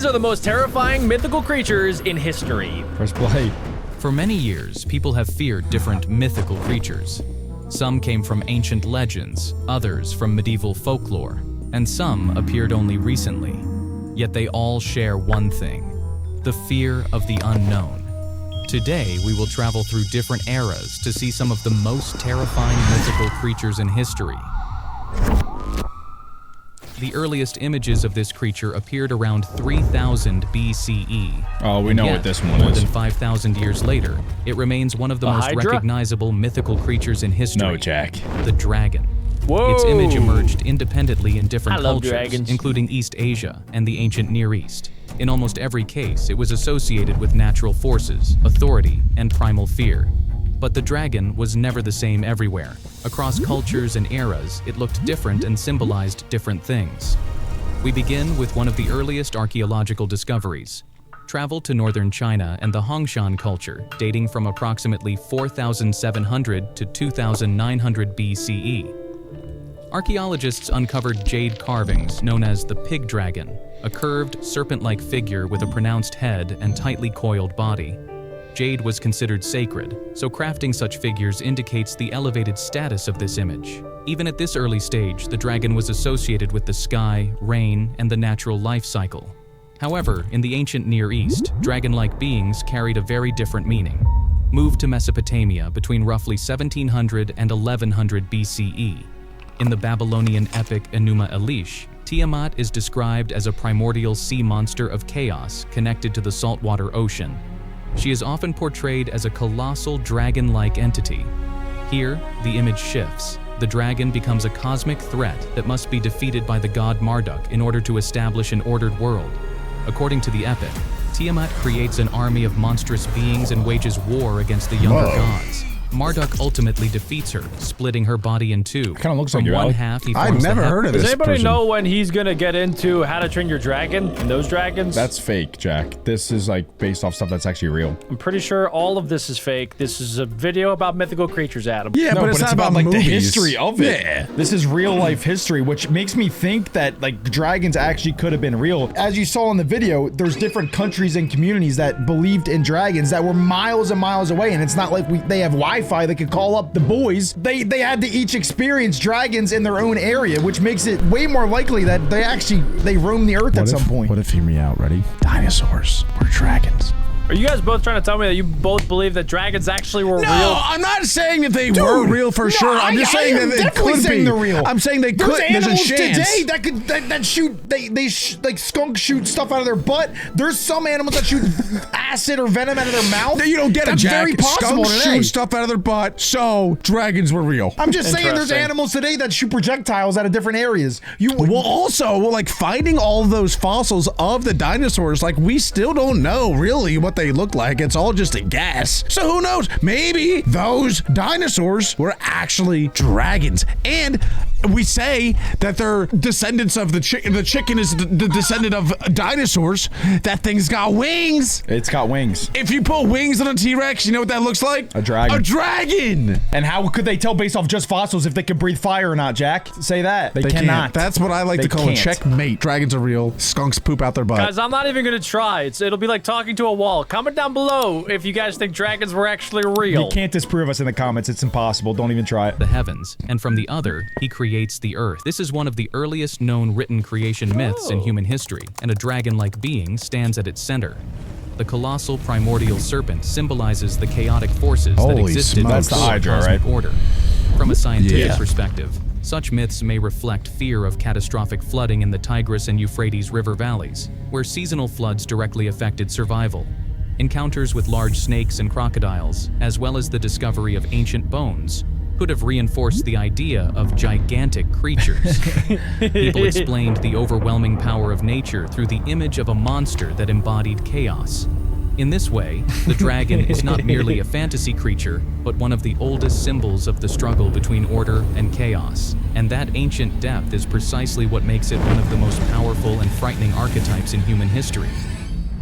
These are the most terrifying mythical creatures in history. Press play. For many years, people have feared different mythical creatures. Some came from ancient legends, others from medieval folklore, and some appeared only recently. Yet they all share one thing: the fear of the unknown. Today, we will travel through different eras to see some of the most terrifying mythical creatures in history. The earliest images of this creature appeared around 3000 BCE. Oh, we know what this one more is. than 5,000 years later, it remains one of the most Hydra? recognizable mythical creatures in history. No, Jack. The dragon. Whoa. Its image emerged independently in different I love cultures, dragons. including East Asia and the ancient Near East. In almost every case, it was associated with natural forces, authority, and primal fear. But the dragon was never the same everywhere. Across cultures and eras, it looked different and symbolized different things. We begin with one of the earliest archaeological discoveries. Travel to northern China and the Hongshan culture, dating from approximately 4,700 to 2,900 BCE. Archaeologists uncovered jade carvings known as the pig dragon, a curved, serpent-like figure with a pronounced head and tightly coiled body. Jade was considered sacred, so crafting such figures indicates the elevated status of this image. Even at this early stage, the dragon was associated with the sky, rain, and the natural life cycle. However, in the ancient Near East, dragon-like beings carried a very different meaning. Move to Mesopotamia between roughly 1700 and 1100 BCE. In the Babylonian epic Enuma Elish, Tiamat is described as a primordial sea monster of chaos connected to the saltwater ocean. She is often portrayed as a colossal dragon-like entity. Here, the image shifts. The dragon becomes a cosmic threat that must be defeated by the god Marduk in order to establish an ordered world. According to the epic, Tiamat creates an army of monstrous beings and wages war against the younger gods. Marduk ultimately defeats her, splitting her body in two. Kinda looks From like you, one Ali. half, he I've forms never heard of Does this anybody person. know when he's gonna get into How to Train Your Dragon and those dragons? That's fake, Jack. This is like based off stuff that's actually real. I'm pretty sure all of this is fake. This is a video about mythical creatures, Adam. Yeah, No, but it's not about like movies. the history of it. Yeah. This is real life history, which makes me think that like dragons actually could have been real. As you saw in the video, there's different countries and communities that believed in dragons that were miles and miles away, and it's not like they have Wi-Fi that could call up the boys. They had to each experience dragons in their own area, which makes it way more likely that they roam the earth at some point. What if, hear me out, ready? Dinosaurs were dragons. Are you guys both trying to tell me that you both believe that dragons actually were No, real? I'm not saying that they were real for sure. I'm just saying that they could be. They're real. I'm saying they could. There's There's a animals chance. today that could that shoot. Like skunks shoot stuff out of their butt. There's some animals that shoot acid or venom out of their mouth. You don't get it, That's Jack. very possible Skunks today. shoot stuff out of their butt, so dragons were real. I'm just saying, there's Interesting. animals today that shoot projectiles out of different areas. Well, also, like finding all those fossils of the dinosaurs, like we still don't know really what they look like. It's all just a guess. So who knows? Maybe those dinosaurs were actually dragons. And we say that they're descendants of the chicken. The chicken is the descendant of dinosaurs. That thing's got wings. It's got wings. If you put wings on a T-Rex, you know what that looks like? A dragon. A dragon. And how could they tell based off just fossils if they can breathe fire or not, Jack? Say that. They cannot. Can't. That's what I like They to call a can't. checkmate. Dragons are real. Skunks poop out their butt. Guys, I'm not even gonna try. It'll be like talking to a wall. Comment down below if you guys think dragons were actually real. You can't disprove us in the comments. It's impossible. Don't even try it. The heavens, and from the other, he creates the earth. This is one of the earliest known written creation myths in human history, and a dragon-like being stands at its center. The colossal primordial serpent symbolizes the chaotic forces that Holy existed smokes. That's the before Hydra, cosmic right? order. From a scientific Yeah. perspective, such myths may reflect fear of catastrophic flooding in the Tigris and Euphrates river valleys, where seasonal floods directly affected survival. Encounters with large snakes and crocodiles, as well as the discovery of ancient bones, could have reinforced the idea of gigantic creatures. People explained the overwhelming power of nature through the image of a monster that embodied chaos. In this way, the dragon is not merely a fantasy creature, but one of the oldest symbols of the struggle between order and chaos. And that ancient depth is precisely what makes it one of the most powerful and frightening archetypes in human history.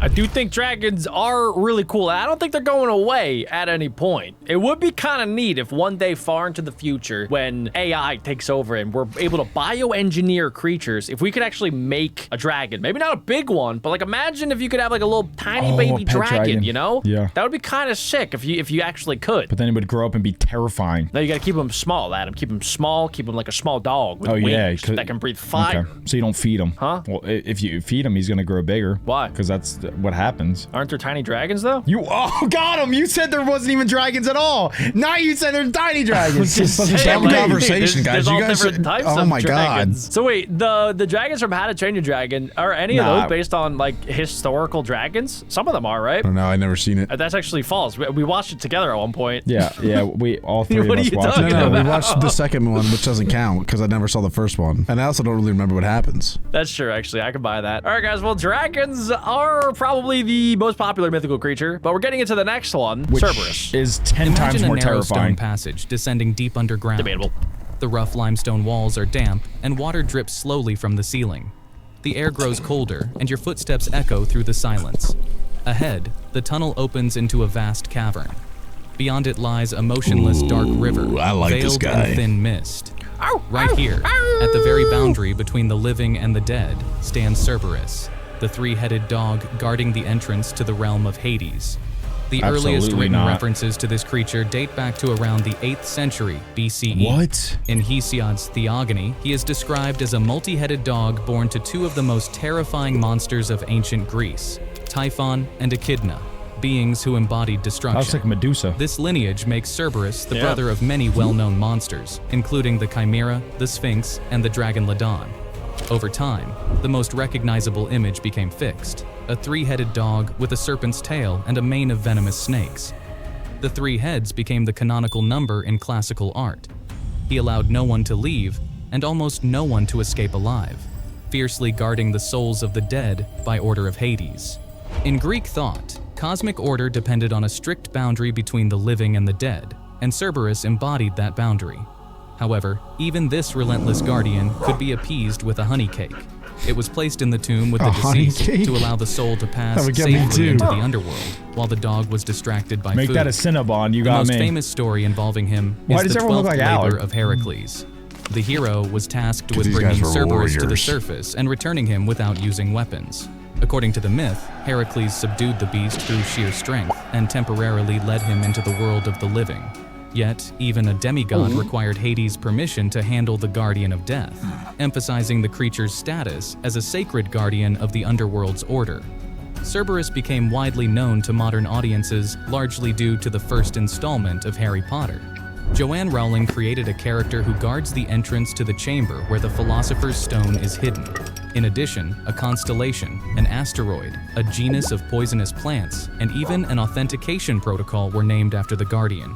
I do think dragons are really cool. I don't think they're going away at any point. It would be kind of neat if one day far into the future, when AI takes over and we're able to bioengineer creatures, if we could actually make a dragon, maybe not a big one, but like imagine if you could have like a little tiny baby dragon, you know? Yeah. That would be kind of sick if you actually could. But then it would grow up and be terrifying. No, you gotta keep them small, Adam. Keep them small, keep them like a small dog with wings that can breathe fire. Okay. So you don't feed him. Huh? Well, if you feed him, he's gonna grow bigger. Why? Because that's what happens. Aren't there tiny dragons though? Got him! You said there wasn't even dragons at all. Now you said there's tiny dragons. Let's just have a conversation, guys. There's You all guys, different types oh of my dragons. god. So wait, the dragons from How to Train Your Dragon, are any of those based on like historical dragons? Some of them are, right? I don't know. I never seen it. That's actually false. We watched it together at one point. Yeah. We all three What of are us you watched talking it. No, about? we watched the second one, which doesn't count because I never saw the first one, and I also don't really remember what happens. That's true, actually. I can buy that. All right, guys. Well, dragons are probably the most popular mythical creature, but we're getting into the next one, Which Cerberus. is 10 times Imagine more a narrow stone terrifying. passage descending deep underground. Debatable. The rough limestone walls are damp, and water drips slowly from the ceiling. The air grows colder, and your footsteps echo through the silence. Ahead, the tunnel opens into a vast cavern. Beyond it lies a motionless dark river, I like this veiled guy. in thin mist. Right here, at the very boundary between the living and the dead, stands Cerberus, the three-headed dog guarding the entrance to the realm of Hades. The earliest Absolutely written not. references to this creature date back to around the 8th century BCE. What? In Hesiod's Theogony, he is described as a multi-headed dog born to two of the most terrifying monsters of ancient Greece, Typhon and Echidna, beings who embodied destruction. That's like Medusa. This lineage makes Cerberus the brother of many well-known monsters, including the Chimera, the Sphinx, and the Dragon Ladon. Over time, the most recognizable image became fixed, a three-headed dog with a serpent's tail and a mane of venomous snakes. The three heads became the canonical number in classical art. He allowed no one to leave, and almost no one to escape alive, fiercely guarding the souls of the dead by order of Hades. In Greek thought, cosmic order depended on a strict boundary between the living and the dead, and Cerberus embodied that boundary. However, even this relentless guardian could be appeased with a honey cake. It was placed in the tomb with the honey deceased cake? to allow the soul to pass That would get me safely too. into the underworld, while the dog was distracted by Make food. that a Cinnabon. You The got most me. famous story involving him Why is does the everyone 12th look like labor Alec? of Heracles. The hero was tasked with these bringing guys were Cerberus to the warriors. surface and returning him without using weapons. According to the myth, Heracles subdued the beast through sheer strength and temporarily led him into the world of the living. Yet, even a demigod required Hades' permission to handle the Guardian of Death, emphasizing the creature's status as a sacred guardian of the underworld's order. Cerberus became widely known to modern audiences largely due to the first installment of Harry Potter. Joanne Rowling created a character who guards the entrance to the chamber where the Philosopher's Stone is hidden. In addition, a constellation, an asteroid, a genus of poisonous plants, and even an authentication protocol were named after the Guardian.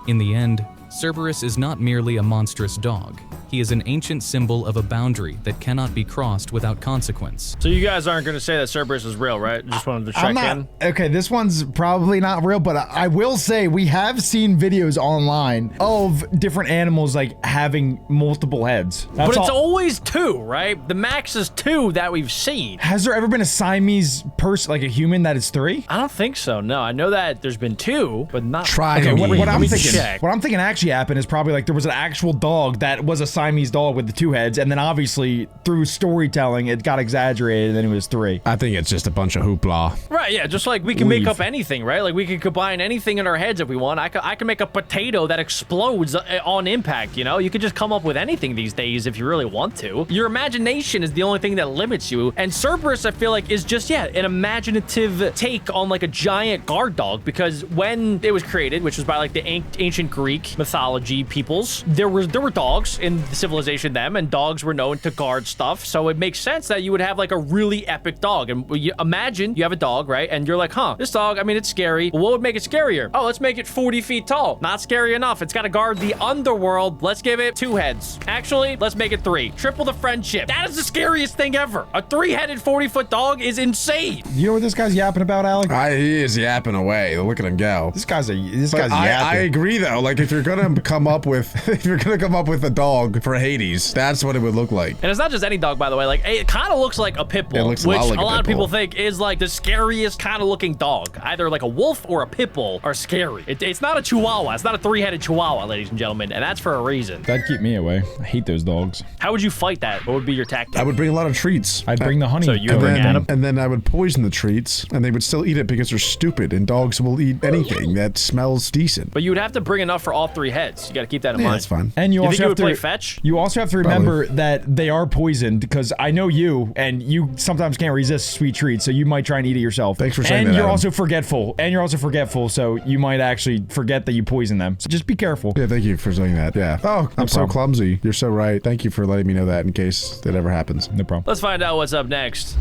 In the end, Cerberus is not merely a monstrous dog. He is an ancient symbol of a boundary that cannot be crossed without consequence. So you guys aren't going to say that Cerberus is real, right? Just wanted to check I'm not. in. Okay, this one's probably not real, but I will say we have seen videos online of different animals like having multiple heads. That's But it's all. always two, right? The max is two that we've seen. Has there ever been a Siamese person, like a human, that is three? I don't think so. No, I know that there's been two, but not. Try Okay, me. what Let I'm me thinking, check. what I'm thinking actually happened is probably like there was an actual dog that was a Siamese dog with the two heads, and then obviously through storytelling it got exaggerated, and then it was three. I think it's just a bunch of hoopla. Right, yeah, just like we can make Leave. up anything, right? Like we can combine anything in our heads if we want. I can make a potato that explodes on impact, you know? You could just come up with anything these days if you really want to. Your imagination is the only thing that limits you. And Cerberus, I feel like, is just, yeah, an imaginative take on like a giant guard dog, because when it was created, which was by like the ancient Greek mythology peoples, there were dogs in the civilization then, and dogs were known to guard stuff. So it makes sense that you would have like a really epic dog. And you imagine you have a dog, right? And you're like, huh, this dog, I mean, it's scary. Well, what would make it scarier? Oh, let's make it 40 feet tall. Not scary enough. It's got to guard the underworld. Let's give it 2 heads. Actually, let's make it 3. Triple the friendship. That is the scariest thing ever. A 3-headed 40-foot dog is insane. You know what this guy's yapping about, Alec? He is yapping away. Look at him go. This guy's But yapping. I agree though. Like if you're gonna come up with a dog dog for Hades. That's what it would look like. And it's not just any dog, by the way. Like, it kind of looks like a pit bull, It looks a which lot like a a lot pit of people bull. think is like the scariest kind of looking dog. Either like a wolf or a pit bull are scary. It's not a chihuahua. It's not a three-headed chihuahua, ladies and gentlemen, and that's for a reason. That'd keep me away. I hate those dogs. How would you fight that? What would be your tactic? I would bring a lot of treats. I'd bring the honey. So you And bring then, Adam? and then I would poison the treats, and they would still eat it because they're stupid, and dogs will eat anything that smells decent. But you would have to bring enough for all three heads. You got to keep that in Yeah, mind. that's fine. And you You also think you have would to play fetch? You also have to remember that they are poisoned because I know you, and you sometimes can't resist sweet treats, so you might try and eat it yourself. Thanks for saying and that, you're Adam. also forgetful. And you're also forgetful, so you might actually forget that you poison them. So just be careful. Yeah, thank you for saying that. Yeah. Oh, I'm so problem. clumsy. You're so right. Thank you for letting me know that in case that ever happens. No problem. Let's find out what's up next.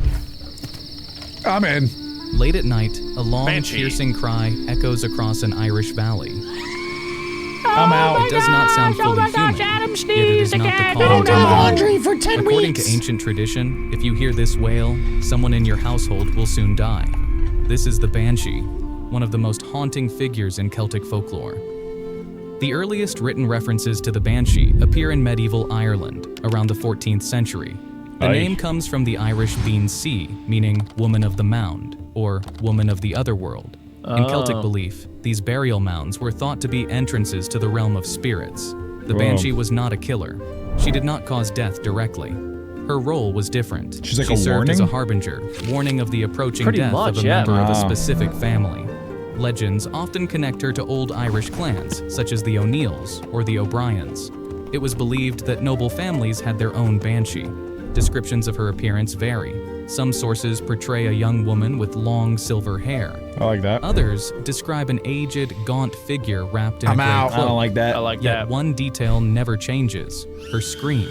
I'm in. Late at night, a long, Banshee. piercing cry echoes across an Irish valley. I'm out. It does not sound fully human, yet it is not the call of laundry for 10 According to ancient tradition, if you hear this wail, someone in your household will soon die. This is the banshee, one of the most haunting figures in Celtic folklore. The earliest written references to the banshee appear in medieval Ireland around the 14th century. The Aye. name comes from the Irish Bean Sea, meaning woman of the mound, or woman of the other world. In Celtic belief, these burial mounds were thought to be entrances to the realm of spirits. The Whoa. banshee was not a killer. She did not cause death directly. Her role was different. She's like she a served as a warning? harbinger, warning of the approaching Pretty death much, of a yeah. member of a Wow. specific family. Legends often connect her to old Irish clans, such as the O'Neills or the O'Briens. It was believed that noble families had their own banshee. Descriptions of her appearance vary. Some sources portray a young woman with long silver hair. I like that. Others describe an aged, gaunt figure wrapped in I'm a gray out. I cloak. don't like that. I like Yet that. one detail never changes, her scream.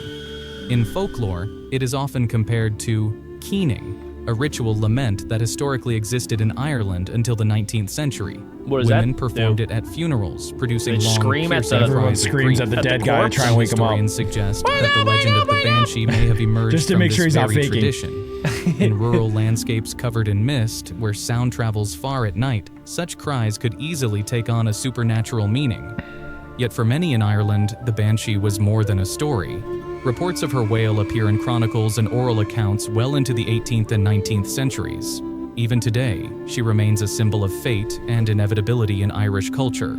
In folklore, it is often compared to keening, a ritual lament that historically existed in Ireland until the 19th century. What does Women that performed do? it at funerals, producing They long, scream at piercing the- Everyone cries of screams grief. at the At the dead guy to corpse? try and wake him up. Historians suggest that the legend of the banshee may have emerged Just to from make this sure he's not very faking. tradition. In rural landscapes covered in mist, where sound travels far at night, such cries could easily take on a supernatural meaning. Yet for many in Ireland, the banshee was more than a story. Reports of her wail appear in chronicles and oral accounts well into the 18th and 19th centuries. Even today, she remains a symbol of fate and inevitability in Irish culture.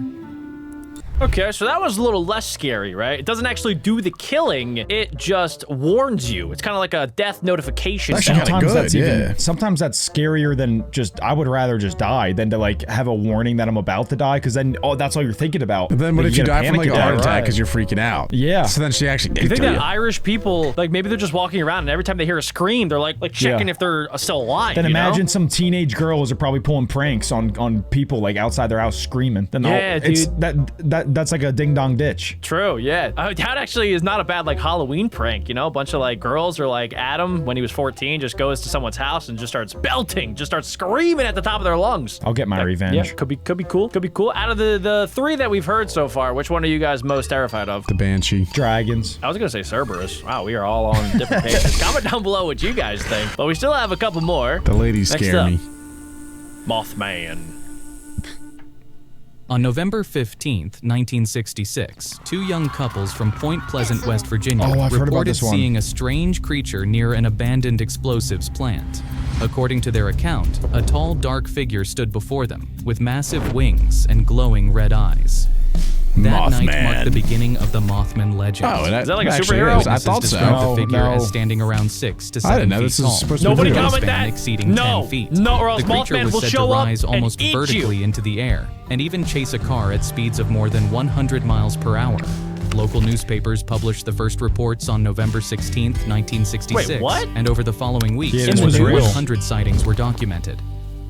Okay, so that was a little less scary, right? It doesn't actually do the killing, it just warns you. It's kind of like a death notification. Actually sound. kinda Sometimes good, that's yeah. even sometimes that's scarier than just I would rather just die than to like have a warning that I'm about to die because then that's all you're thinking about. But then what Like, if you get a die from like panic a heart attack. attack right. because you're freaking out? Yeah. So then she actually You gets think to that you. Irish people, like maybe they're just walking around and every time they hear a scream, they're like checking Yeah. if they're still alive. Then you know? imagine some teenage girls are probably pulling pranks on people like outside their house screaming. Then Yeah, it's, dude. that's like a ding dong ditch. True, yeah. That actually is not a bad like Halloween prank, you know? A bunch of like girls or like Adam, when he was 14, just goes to someone's house and just starts belting, just starts screaming at the top of their lungs. I'll get my revenge. Yeah, could be cool. Could be cool. Out of the three that we've heard so far, which one are you guys most terrified of? The banshee. Dragons. I was gonna say Cerberus. Wow, we are all on different pages. Comment down below what you guys think. But we still have a couple more. The ladies Next scare up. me. Mothman. On November 15th, 1966, two young couples from Point Pleasant, West Virginia, Oh, I've heard about reported this one. seeing a strange creature near an abandoned explosives plant. According to their account, a tall, dark figure stood before them, with massive wings and glowing red eyes. That night Mothman. marked the beginning of the Mothman legend. Oh, Is that like a actually superhero? is. I thought Witnesses so. described No, the figure no. as standing around 6 to 7 I didn't know feet this was tall. supposed to be Nobody a video. comment Wingspan that. exceeding No. 10 feet. No, or else the creature Mothman was will said show to up rise and almost eat you. vertically into the air and even chase a car at speeds of more than 100 miles per hour. Local newspapers published the first reports on November 16th, 1966. Wait, what? And over the following weeks, Yeah, this more was than real. 100 sightings were documented.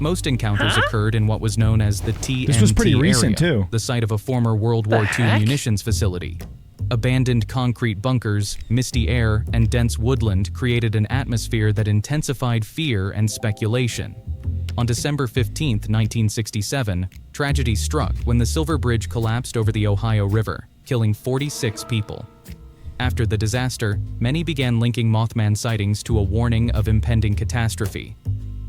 Most encounters occurred in what was known as the TNT This was pretty recent, area, too. the site of a former World War II heck? munitions facility. Abandoned concrete bunkers, misty air, and dense woodland created an atmosphere that intensified fear and speculation. On December 15, 1967, tragedy struck when the Silver Bridge collapsed over the Ohio River, killing 46 people. After the disaster, many began linking Mothman sightings to a warning of impending catastrophe.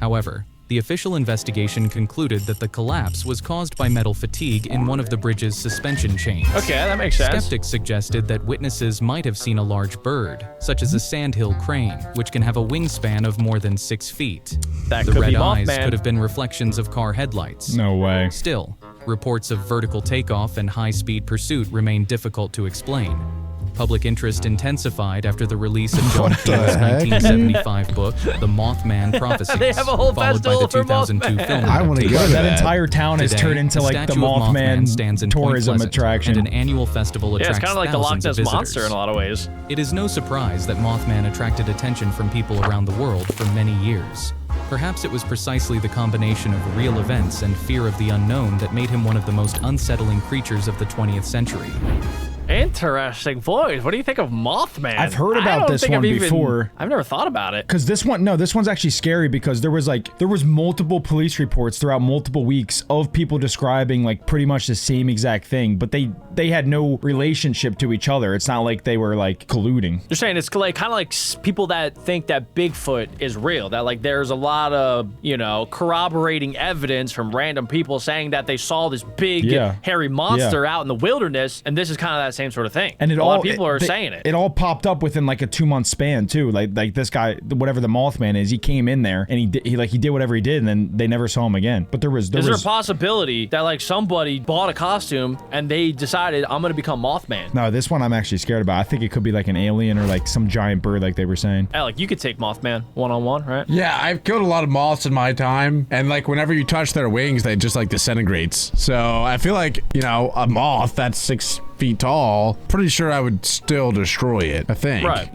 However, The official investigation concluded that the collapse was caused by metal fatigue in one of the bridge's suspension chains. Okay, that makes sense. Skeptics suggested that witnesses might have seen a large bird, such as a sandhill crane, which can have a wingspan of more than 6 feet. That The could red be eyes Mothman. could have been reflections of car headlights. No way. Still, reports of vertical takeoff and high-speed pursuit remain difficult to explain. Public interest intensified after the release of John What the King's heck? 1975 book, The Mothman Prophecies, They have a whole followed by festival the for 2002 Mothman. film I wanna adaptation. go to That that. entire town has Today, turned into like the statue of Mothman stands in Point tourism Pleasant, attraction. and an annual festival Yeah, attracts it's kind of like the Loch thousands Ness of Monster visitors. in a lot of ways. It is no surprise that Mothman attracted attention from people around the world for many years. Perhaps it was precisely the combination of real events and fear of the unknown that made him one of the most unsettling creatures of the 20th century. Interesting, boys. What do you think of Mothman? I've heard I about don't this think one I've even- before. I've never thought about it. Because this one's actually scary because there was multiple police reports throughout multiple weeks of people describing like pretty much the same exact thing, but they had no relationship to each other. It's not like they were like colluding. You're saying it's like kind of like people that think that Bigfoot is real, that like there's a lot of, corroborating evidence from random people saying that they saw this big Yeah. hairy monster out in the wilderness, and this is kind of that same sort of thing. And a lot of people are saying it. It all popped up within like a 2-month span too. Like this guy, whatever the Mothman is, he came in there and he did whatever he did, and then they never saw him again. But Is there a possibility that like somebody bought a costume and they decided I'm gonna become Mothman? No, this one I'm actually scared about. I think it could be like an alien or like some giant bird, like they were saying. Alec, you could take Mothman one-on-one, right? Yeah, I've killed a lot of moths in my time, and like whenever you touch their wings, they just like disintegrates. So I feel like, a moth that's 6 feet tall, pretty sure I would still destroy it, I think. Right.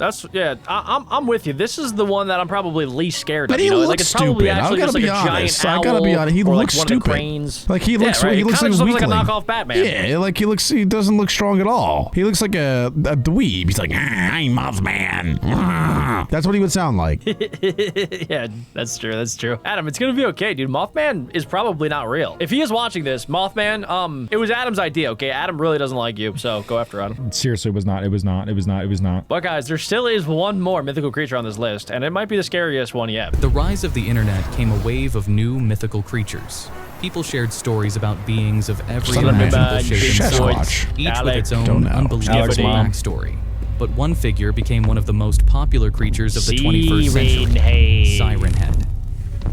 I'm with you. This is the one that I'm probably least scared But of. he looks like it's probably stupid. I actually gotta just like be a honest. giant I gotta be owl honest. He or, looks like one of the stupid. cranes. Like he looks, yeah, right. he looks Kinda like a just looks like a weakling. knockoff Batman. Yeah, like he doesn't look strong at all. He looks like a dweeb. He's like, I'm Mothman. That's what he would sound like. Yeah, that's true. That's true. Adam, it's gonna be okay, dude. Mothman is probably not real. If he is watching this, Mothman, it was Adam's idea, okay? Adam really doesn't like you, so go after Adam. Seriously, it was not. It was not. But guys, there still is one more mythical creature on this list, and it might be the scariest one yet. The rise of the internet came a wave of new mythical creatures. People shared stories about beings of every Son of a imaginable bug, shape and Sasquatch. size, each with Alec. its Don't own know. unbelievable Alec's mom. backstory. But one figure became one of the most popular creatures of the 21st Siren century, Head. Siren Head.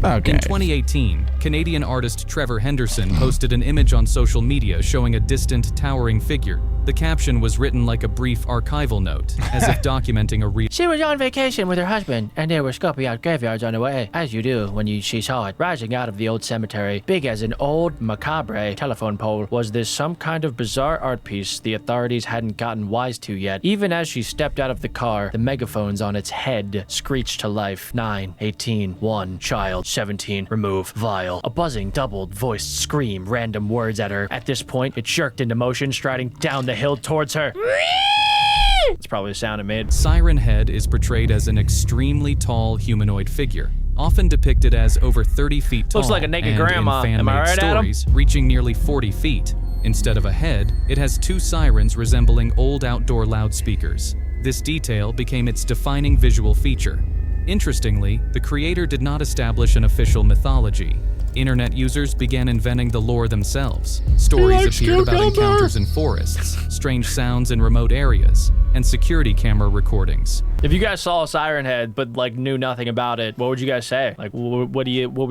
Okay. In 2018, Canadian artist Trevor Henderson posted an image on social media showing a distant, towering figure. The caption was written like a brief archival note, as if documenting a real She was on vacation with her husband, and there were scoping out graveyards on the way, as you do when she saw it. Rising out of the old cemetery, big as an old macabre telephone pole, was this some kind of bizarre art piece the authorities hadn't gotten wise to yet. Even as she stepped out of the car, the megaphones on its head screeched to life. 9, 18, 1, child, 17, remove, vial. A buzzing, doubled, voiced scream, random words at her. At this point, it jerked into motion, striding down the hill towards her. It's probably the sound it made. Siren Head is portrayed as an extremely tall humanoid figure, often depicted as over 30 feet tall. Looks like a naked and grandma. In fan-made Am I right, Adam? stories, reaching nearly 40 feet. Instead of a head, it has 2 sirens resembling old outdoor loudspeakers. This detail became its defining visual feature. Interestingly, the creator did not establish an official mythology. Internet users began inventing the lore themselves. Stories appeared about encounters in forests, strange sounds in remote areas, and security camera recordings. If you guys saw a Siren Head but like knew nothing about it, what would you guys say? Like, what would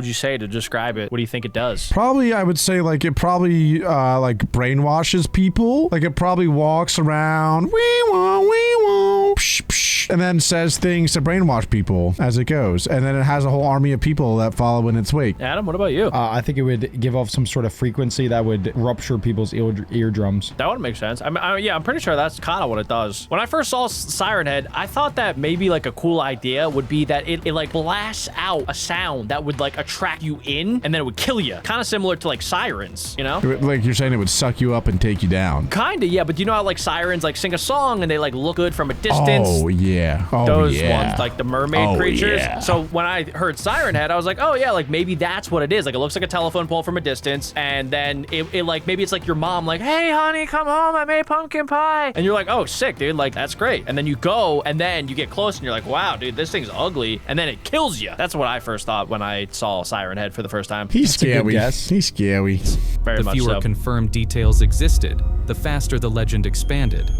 you say to describe it? What do you think it does? Probably, I would say, like, it probably, like, brainwashes people. Like, it probably walks around, wee-wah, psh, psh, and then says things to brainwash people as it goes. And then it has a whole army of people that follow in its wake. Adam, what about you? I think it would give off some sort of frequency that would rupture people's eardrums. That would make sense. Yeah, I'm pretty sure that's kind of what it does. When I first saw Siren Head, I thought that maybe like a cool idea would be that it like blasts out a sound that would like attract you in, and then it would kill you. Kind of similar to like sirens, you know? Like, you're saying it would suck you up and take you down. Kinda, yeah, but you know how like sirens like sing a song and they like look good from a distance? Oh, yeah. yeah. Oh, Those yeah. ones, like the mermaid Oh, creatures. yeah. So when I heard Siren Head, I was like, oh yeah, like maybe that's what it is. Like it looks like a telephone pole from a distance, and then it like maybe it's like your mom, like, hey honey, come home, I made pumpkin pie, and you're like, oh sick, dude, like that's great. And then you go, and then you get close, and you're like, wow, dude, this thing's ugly, and then it kills you. That's what I first thought when I saw Siren Head for the first time. He's a good scary. guess. He's scary. Very The much fewer so. confirmed details existed, the faster the legend expanded.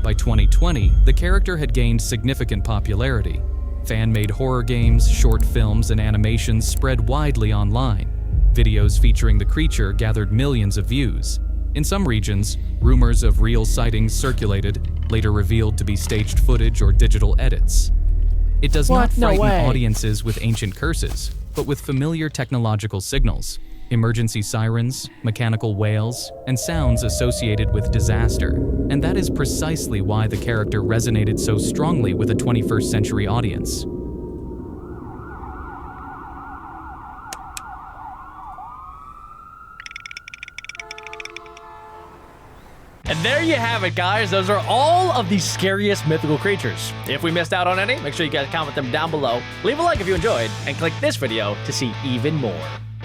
By 2020, the character had gained significant popularity. Fan-made horror games, short films, and animations spread widely online. Videos featuring the creature gathered millions of views. In some regions, rumors of real sightings circulated, later revealed to be staged footage or digital edits. It does not What? No frighten way. audiences with ancient curses, but with familiar technological signals, emergency sirens, mechanical whales, and sounds associated with disaster. And that is precisely why the character resonated so strongly with a 21st century audience. And there you have it, guys. Those are all of the scariest mythical creatures. If we missed out on any, make sure you guys comment them down below. Leave a like if you enjoyed, and click this video to see even more.